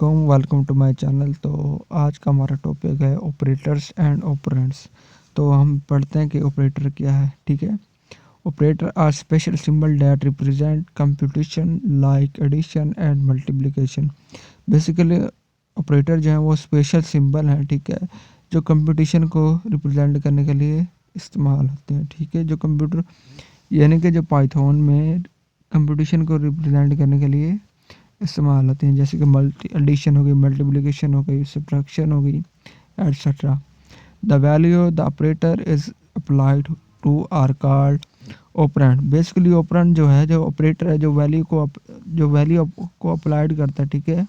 वालेकुम, welcome to my channel. तो आज का हमारा टॉपिक है ऑपरेटर्स एंड ऑपरेंड्स। तो हम पढ़ते हैं कि ऑपरेटर क्या है। ठीक है, operator are special symbol that represent computation like addition and multiplication. Basically operator जो है वो स्पेशल सिंबल हैं, ठीक है, जो कंप्यूटेशन को रिप्रेजेंट करने के लिए इस्तेमाल होते हैं। ठीक है, जो कंप्यूटर यानी कि जो पाइथन में कंप्यूटेशन को रिप्रेजेंट करने के लिए इस्तेमाल होते हैं, जैसे कि मल्टी एडिशन हो गई, मल्टीप्लिकेशन हो गई, सब्ट्रैक्शन हो गई, etcetera. The value the operator is applied to are called operand. Basically operand जो है, जो ऑपरेटर है, जो वैल्यू को अप्लाइड करता है, ठीक है,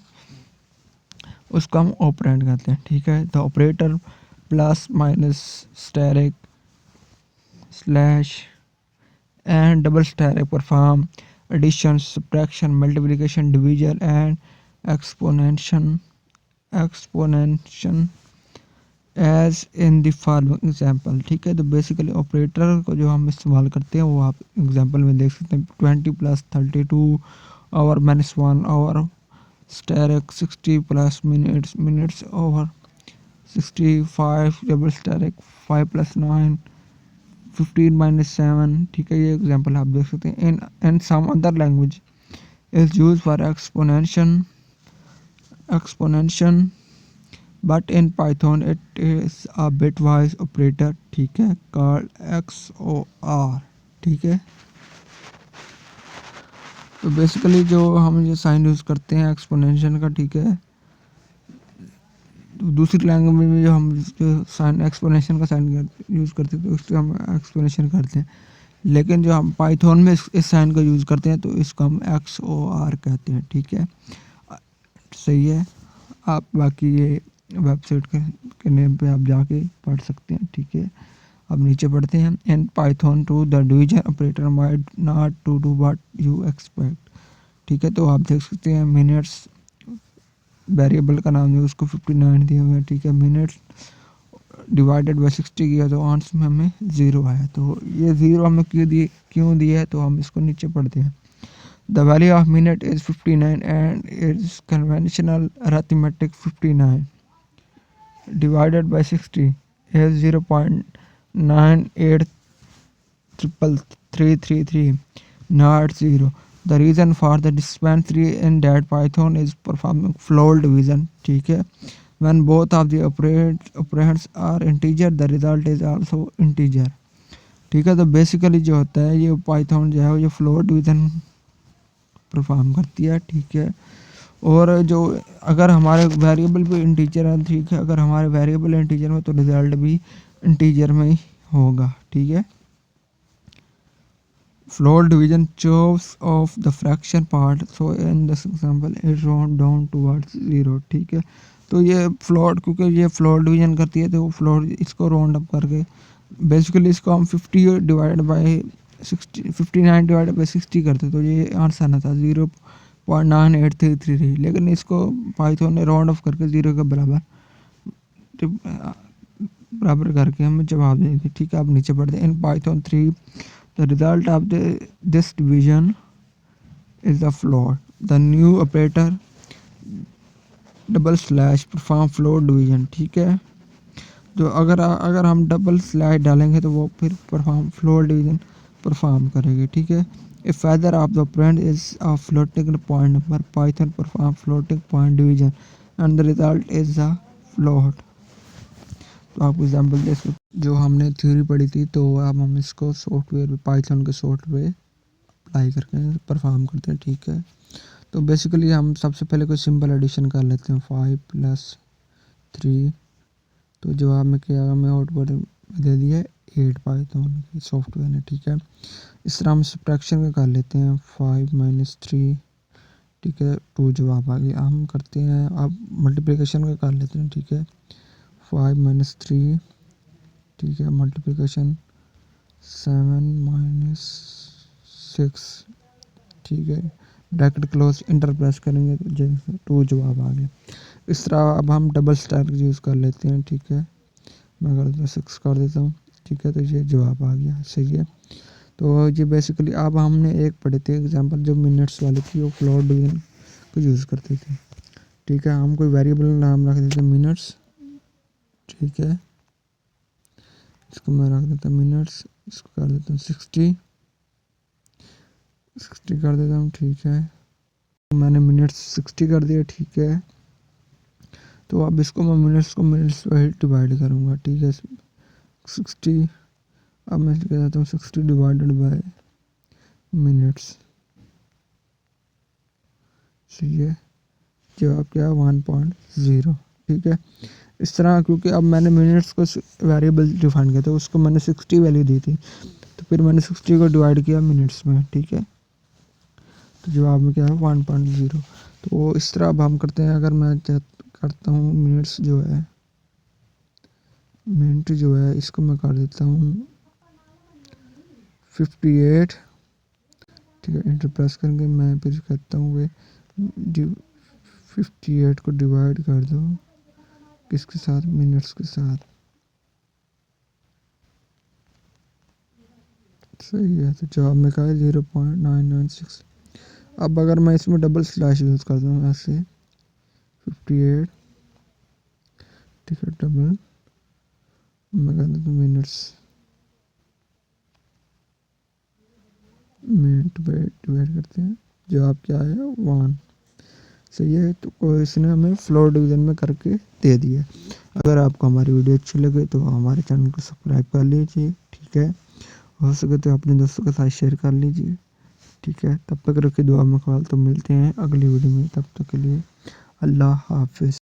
उसको हम ऑपरेंड कहते हैं। ठीक है, the operator plus minus asterisk slash and double stack perform addition, subtraction, multiplication, division and exponentiation as in the following example। ठीक है, तो बेसिकली ऑपरेटर को जो हम इस्तेमाल करते हैं वो आप एग्जांपल में देख सकते हैं। 20 प्लस 32 और -1 और स्टैरिक 60 प्लस मिनट्स और 65 डबल स्टैरिक 5 प्लस 9 15 - 7। ठीक है, ये एग्जांपल आप देख सकते हैं। In some other language is use for exponentiation but in Python it is a bitwise operator, ठीक है, कॉल्ड XOR। ठीक है, तो बेसिकली जो हम ये साइन यूज़ करते हैं एक्सपोनेंशन का, ठीक है, तो दूसरी लैंग्वेज में जो हम साइन एक्सपोनेंशन का साइन यूज़ करते हैं तो उससे हम एक्सपोनेंशन करते हैं, लेकिन जो हम पाइथन में इस साइन का यूज़ करते हैं तो इसको हम XOR कहते हैं। ठीक है, सही है। आप बाकी ये वेबसाइट के नेम पे आप जाके पढ़ सकते हैं। ठीक है, अब नीचे पढ़ते हैं। In Python two the division operator might not to do what you expect. ठीक है, तो आप देख सकते हैं मिनट्स वेरिएबल का नाम है, उसको 59 दिया हुआ है। ठीक है, मिनट्स डिवाइडेड बाई 60 किया तो आंसर में हमें 0 आया। तो ये 0 हमें क्यों दिया है, तो हम इसको नीचे पढ़ते हैं। The value of minute is 59 and it's conventional arithmetic 59 divided by 60 is 0.983333, not 0. The reason for the discrepancy in that Python is performing float division। ठीक है, when both of the operands are integer the result is also integer। ठीक है, तो basically जो होता है ये Python जो है ये फ्लोट डिवीजन परफॉर्म करती है। ठीक है, और जो अगर हमारे वेरिएबल भी इंटीजर है, ठीक है, अगर हमारे वेरिएबल इंटीजर में तो रिजल्ट भी इंटीजर में ही होगा। ठीक है, फ्लोट डिवीजन चोव्स of the fraction part, so in this example it round down towards 0। ठीक है, तो ये फ्लोट, क्योंकि ये फ्लोट डिवीजन करती है तो वो फ्लोट इसको राउंड अप करके बेसिकली इसको हम 59 डिवाइडेड बाई 60 करते, तो ये आंसर ना था 0.9833, लेकिन इसको पाइथन ने राउंड ऑफ करके 0 के बराबर करके हमें जवाब दे दी। ठीक है, आप नीचे पढ़ते हैं। In Python 3 the result of this division is the float. The new operator double slash perform float division. ठीक है, जो अगर हम डबल स्लैश डालेंगे तो वो फिर परफॉर्म फ्लोट डिवीजन परफॉर्म करेगी। ठीक है, if either of the operand is a floating point number, Python perform floating point division and the result is a float। तो आपको एग्जाम्पल दे सकते, जो हमने थ्योरी पढ़ी थी तो अब हम इसको सॉफ्टवेयर पे, पाइथन के सॉफ्टवेयर अप्लाई करके परफॉर्म करते हैं। ठीक है, तो बेसिकली हम सबसे पहले कोई सिंपल एडिशन कर लेते हैं। 5 + 3, तो जवाब में क्या हमें आउटपुट दे दिया 8 पाइथन की सॉफ्टवेयर ने। ठीक है, इस तरह हम सब्ट्रैक्शन का कर लेते हैं। 5 - 3, ठीक है, 2 जवाब आ गया। हम करते हैं अब मल्टीप्लिकेशन का कर लेते हैं। ठीक है, 5 - 3, ठीक है, मल्टीप्लिकेशन 7 - 6, ठीक है, ब्रैकेट क्लोज, इंटर प्रेस करेंगे तो 2 जवाब आ गए। इस तरह अब हम डबल स्टैक यूज़ कर लेते हैं। ठीक है, मैं कर देता हूँ 6 कर देता हूँ। ठीक है, तो ये जवाब आ गया, सही है। तो ये बेसिकली अब हमने एक पढ़े थे एग्जांपल जो मिनट्स वाली थी, वो फ्लोट डिवीजन को यूज़ करते थे। ठीक है। हम कोई वेरिएबल नाम रख देते हैं मिनट्स, ठीक है। इसको मैं रख देता हूँ मिनट्स, इसको कर देता हूँ 60 कर देता हूँ, ठीक है। मैंने मिनट्स 60 कर दिया, ठीक है। तो अब इसको मैं मिनट्स को मिनट्स पर डिवाइड करूँगा, ठीक है। 60, अब मैं कह देता हूँ 60 डिवाइडेड बाय मिनट्स, सही है। जवाब क्या है 1.0, ठीक है। इस तरह, क्योंकि अब मैंने मिनट्स को वेरिएबल डिफाइन किया था, उसको मैंने 60 वैल्यू दी थी, तो फिर मैंने 60 को डिवाइड किया मिनट्स में, ठीक है। तो जवाब में क्या है 1.0। तो इस तरह अब हम करते हैं। अगर मैं करता हूँ मिनट्स जो है, मिनट जो है इसको मैं कर देता हूँ 58, ठीक है। इंटर प्रेस करके मैं फिर करता हूँ वे 58 को डिवाइड कर दो किसके साथ, मिनट्स के साथ, सही है। तो जवाब में क्या है 0.996। अब अगर मैं इसमें डबल स्लैश यूज़ करता हूँ ऐसे 58, ठीक है, डबल मैं कर देता हूँ मिनट्स, मिनट पे डिवाइड करते हैं, जवाब क्या है 1, सही है। तो इसने हमें फ्लोर डिवीज़न में करके दे दिया। अगर आपको हमारी वीडियो अच्छी लगे तो हमारे चैनल को सब्सक्राइब कर लीजिए, ठीक है। हो सके तो अपने दोस्तों के साथ शेयर कर लीजिए, ठीक है। तब तक रखिए दुआ में ख्याल। तो मिलते हैं अगली वीडियो में, तब तक के लिए अल्लाह हाफिज़।